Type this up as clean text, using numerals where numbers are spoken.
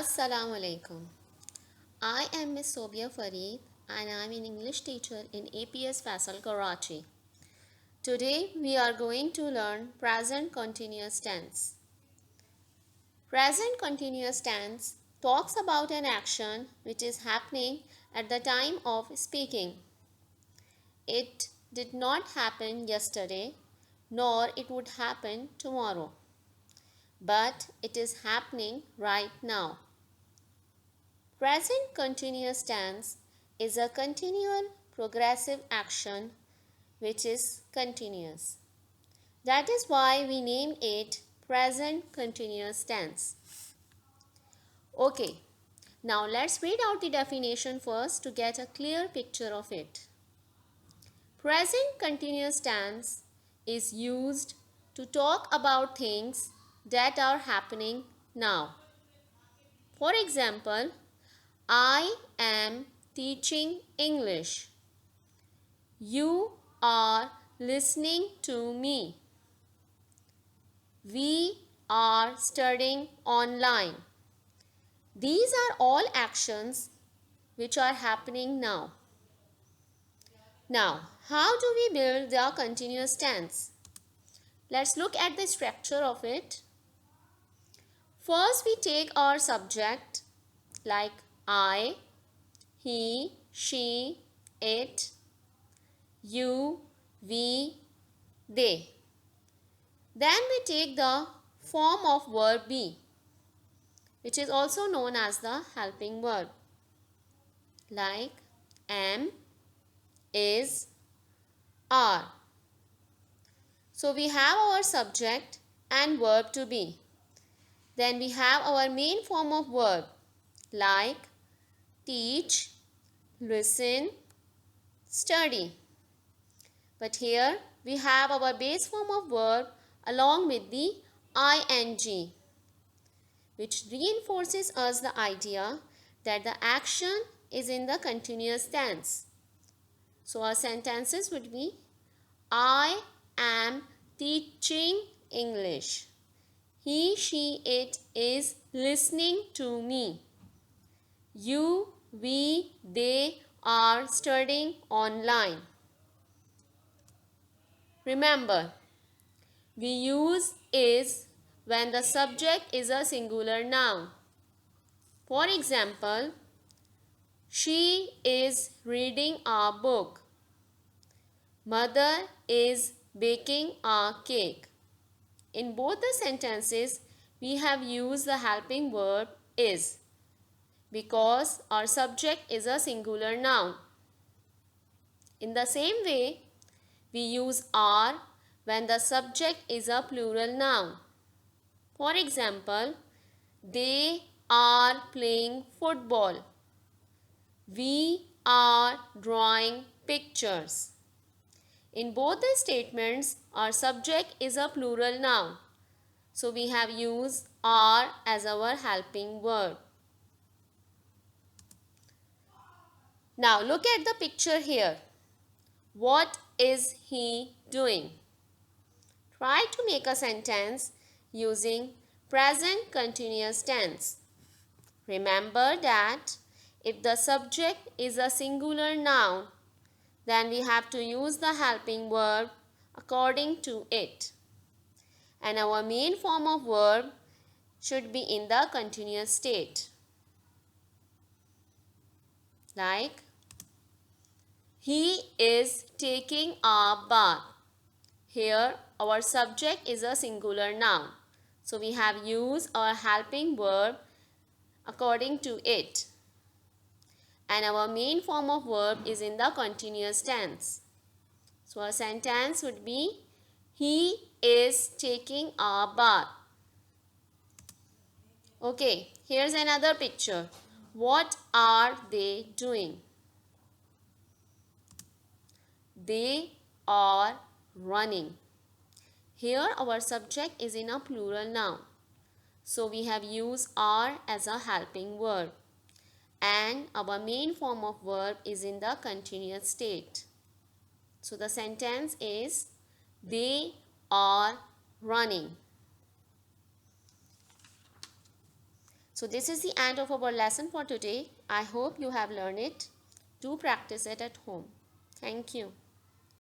Assalamu alaikum. I am Miss Sobia Fareed and I am an English teacher in APS Faisal Karachi. Today we are going to learn present continuous tense. Present continuous tense talks about an action which is happening at the time of speaking. It did not happen yesterday nor it would happen tomorrow, but it is happening right now. Present continuous tense is a continual progressive action which is continuous. That is why we name it present continuous tense. Okay, now let's read out the definition first to get a clear picture of it. Present continuous tense is used to talk about things that are happening now. For example, I am teaching English. You are listening to me. We are studying online. These are all actions which are happening now. Now, how do we build the continuous tense? Let's look at the structure of it. First, we take our subject like I, he, she, it, you, we, they. Then we take the form of verb be, which is also known as the helping verb, like am, is, are. So we have our subject and verb to be. Then we have our main form of verb like teach, listen, study. But here we have our base form of verb along with the ing, which reinforces us the idea that the action is in the continuous tense. So our sentences would be I am teaching English. He, she, it is listening to me. You, we, they are studying online. Remember, we use is when the subject is a singular noun. For example, she is reading a book. Mother is baking a cake. In both the sentences, we have used the helping verb is because our subject is a singular noun. In the same way, we use are when the subject is a plural noun. For example, they are playing football. We are drawing pictures. In both the statements, our subject is a plural noun. So we have used are as our helping verb. Now look at the picture here. What is he doing? Try to make a sentence using present continuous tense. Remember that if the subject is a singular noun, then we have to use the helping verb according to it. And our main form of verb should be in the continuous state. Like, he is taking a bath. Here, our subject is a singular noun. So, we have used our helping verb according to it. And our main form of verb is in the continuous tense. So, our sentence would be, he is taking a bath. Okay, here's another picture. What are they doing? They are running. Here our subject is in a plural noun. So we have used are as a helping verb. And our main form of verb is in the continuous state. So the sentence is they are running. So this is the end of our lesson for today. I hope you have learned it. Do practice it at home. Thank you.